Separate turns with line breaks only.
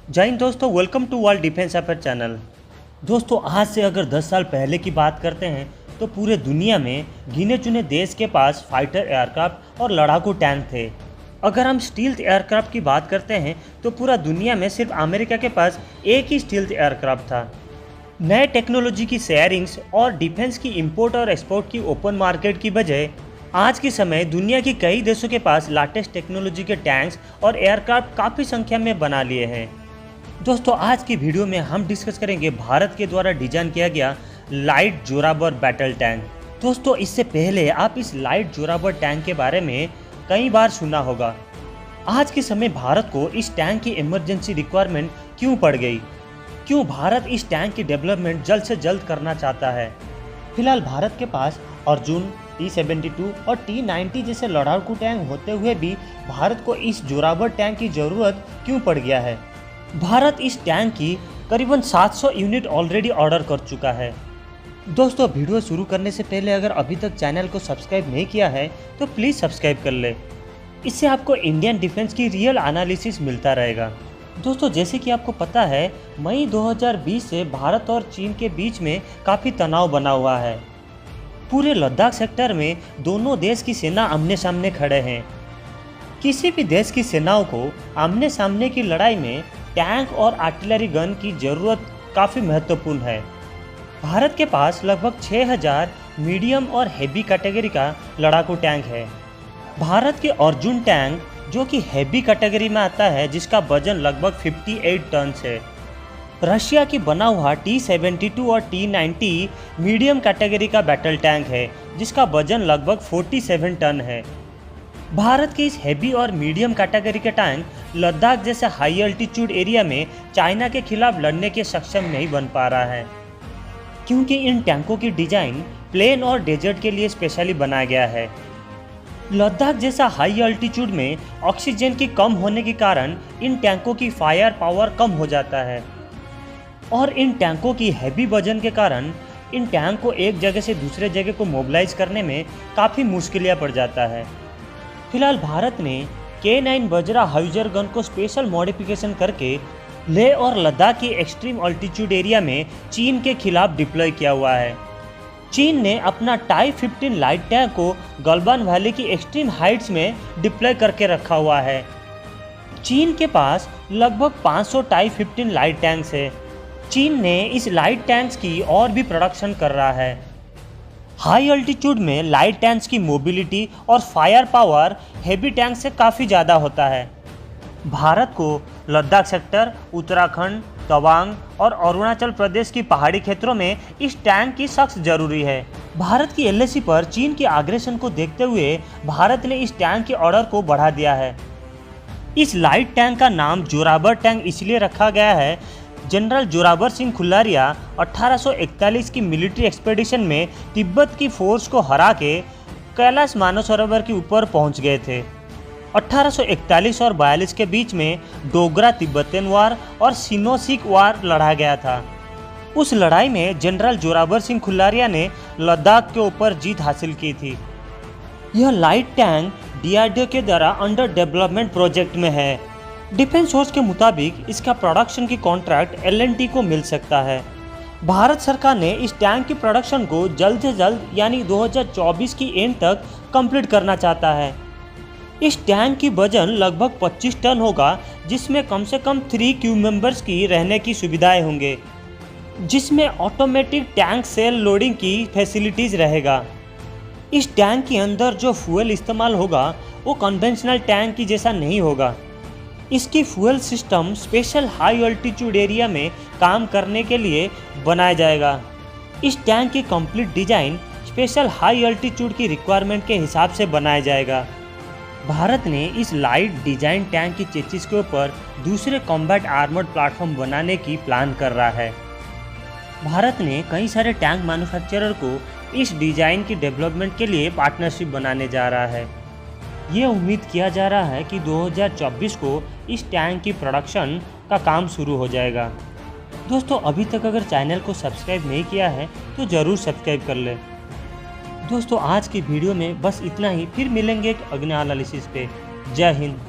जय हिंद दोस्तों, welcome to world defence affair channel. दोस्तों, आज से अगर 10 साल पहले की बात करते हैं तो पूरे दुनिया में गिने चुने देश के पास फाइटर एयरक्राफ्ट और लड़ाकू टैंक थे। अगर हम स्टील्थ एयरक्राफ्ट की बात करते हैं तो पूरा दुनिया में सिर्फ अमेरिका के पास एक ही स्टील्थ एयरक्राफ्ट था। नए टेक्नोलॉजी की शेयरिंग्स और डिफेंस की इंपोर्ट और एक्सपोर्ट की ओपन मार्केट की बजाय आज के समय दुनिया की कई देशों के पास लेटेस्ट टेक्नोलॉजी के टैंक्स और एयरक्राफ्ट काफ़ी संख्या में बना लिए हैं। दोस्तों, आज की वीडियो में हम डिस्कस करेंगे भारत के द्वारा डिजाइन किया गया लाइट जोरावर बैटल टैंक। दोस्तों, इससे पहले आप इस लाइट जोरावर टैंक के बारे में कई बार सुना होगा। आज के समय भारत को इस टैंक की इमरजेंसी रिक्वायरमेंट क्यों पड़ गई? क्यों भारत इस टैंक की डेवलपमेंट जल्द से जल्द करना चाहता है? फिलहाल भारत के पास अर्जुन, T-72 और T-90 जैसे लड़ाकू टैंक होते हुए भी भारत को इस जोरावर टैंक की ज़रूरत क्यों पड़ गया है? भारत इस टैंक की करीबन 700 यूनिट ऑलरेडी ऑर्डर कर चुका है। दोस्तों, वीडियो शुरू करने से पहले अगर अभी तक चैनल को सब्सक्राइब नहीं किया है तो प्लीज़ सब्सक्राइब कर ले। इससे आपको इंडियन डिफेंस की रियल एनालिसिस मिलता रहेगा। दोस्तों, जैसे कि आपको पता है, मई 2020 से भारत और चीन के बीच में काफ़ी तनाव बना हुआ है। पूरे लद्दाख सेक्टर में दोनों देश की सेना आमने सामने खड़े हैं। किसी भी देश की सेनाओं को आमने सामने की लड़ाई में टैंक और आर्टिलरी गन की ज़रूरत काफ़ी महत्वपूर्ण है। भारत के पास लगभग 6000 मीडियम और हेवी कैटेगरी का लड़ाकू टैंक है। भारत के अर्जुन टैंक, जो कि हेवी कैटेगरी में आता है, जिसका वजन लगभग 58 टन है। रशिया की बना हुआ T-72 और T-90 मीडियम कैटेगरी का बैटल टैंक है, जिसका वजन लगभग 47 टन है। भारत के इस हेवी और मीडियम कैटेगरी के टैंक लद्दाख जैसे हाई अल्टीट्यूड एरिया में चाइना के खिलाफ लड़ने के सक्षम नहीं बन पा रहा है, क्योंकि इन टैंकों की डिजाइन प्लेन और डेजर्ट के लिए स्पेशली बनाया गया है। लद्दाख जैसा हाई अल्टीट्यूड में ऑक्सीजन की कम होने के कारण इन टैंकों की फायर पावर कम हो जाता है, और इन टैंकों की हैवी वजन के कारण इन टैंक को एक जगह से दूसरे जगह को मोबिलाइज करने में काफ़ी मुश्किलियाँ पड़ जाता है। फिलहाल भारत ने K9 वज्रा हाउजर गन को स्पेशल मॉडिफिकेशन करके लेह और लद्दाख की एक्सट्रीम अल्टीट्यूड एरिया में चीन के खिलाफ डिप्लॉय किया हुआ है। चीन ने अपना टाइप 15 लाइट टैंक को गलवान वैली की एक्सट्रीम हाइट्स में डिप्लॉय करके रखा हुआ है। चीन के पास लगभग 500 टाइप 15 लाइट टैंक्स है। चीन ने इस लाइट टैंक्स की और भी प्रोडक्शन कर रहा है। हाई अल्टीट्यूड में लाइट टैंक्स की मोबिलिटी और फायर पावर हेवी टैंक से काफ़ी ज़्यादा होता है। भारत को लद्दाख सेक्टर, उत्तराखंड, तवांग और अरुणाचल प्रदेश की पहाड़ी क्षेत्रों में इस टैंक की सख्त जरूरी है। भारत की LAC पर चीन के आग्रेशन को देखते हुए भारत ने इस टैंक के ऑर्डर को बढ़ा दिया है। इस लाइट टैंक का नाम जोरावर टैंक इसलिए रखा गया है, जनरल जोरावर सिंह खुल्लारिया 1841 की मिलिट्री एक्सपेडिशन में तिब्बत की फोर्स को हरा के कैलाश मानसरोवर के ऊपर पहुंच गए थे। 1841 और 42 के बीच में डोगरा तिब्बतन वार और सिनो-सिख वार लड़ा गया था। उस लड़ाई में जनरल जोरावर सिंह खुल्लारिया ने लद्दाख के ऊपर जीत हासिल की थी। यह लाइट टैंक DRDO के द्वारा अंडर डेवलपमेंट प्रोजेक्ट में है। डिफेंस सोर्स के मुताबिक इसका प्रोडक्शन की कॉन्ट्रैक्ट L&T को मिल सकता है। भारत सरकार ने इस टैंक की प्रोडक्शन को जल्द से जल्द यानी 2024 की एंड तक कंप्लीट करना चाहता है। इस टैंक की वजन लगभग 25 टन होगा, जिसमें कम से कम 3 क्रू मेंबर्स की रहने की सुविधाएं होंगे, जिसमें ऑटोमेटिक टैंक सेल लोडिंग की फैसिलिटीज़ रहेगा। इस टैंक के अंदर जो फ्यूल इस्तेमाल होगा वो कन्वेंशनल टैंक की जैसा नहीं होगा। इसकी fuel system special high altitude area में काम करने के लिए बनाया जाएगा। इस टैंक की complete design special high altitude की रिक्वायरमेंट के हिसाब से बनाया जाएगा। भारत ने इस लाइट डिजाइन टैंक की चेसिस के ऊपर दूसरे कॉम्बैट आर्मर्ड प्लेटफॉर्म बनाने की प्लान कर रहा है। भारत ने कई सारे टैंक मैन्युफैक्चरर को इस डिज़ाइन की डेवलपमेंट के लिए पार्टनरशिप बनाने जा रहा है। ये उम्मीद किया जा रहा है कि 2024 को इस टैंक की प्रोडक्शन का काम शुरू हो जाएगा। दोस्तों, अभी तक अगर चैनल को सब्सक्राइब नहीं किया है तो ज़रूर सब्सक्राइब कर लें। दोस्तों, आज की वीडियो में बस इतना ही। फिर मिलेंगे एक अगले एनालिसिस पे। जय हिंद।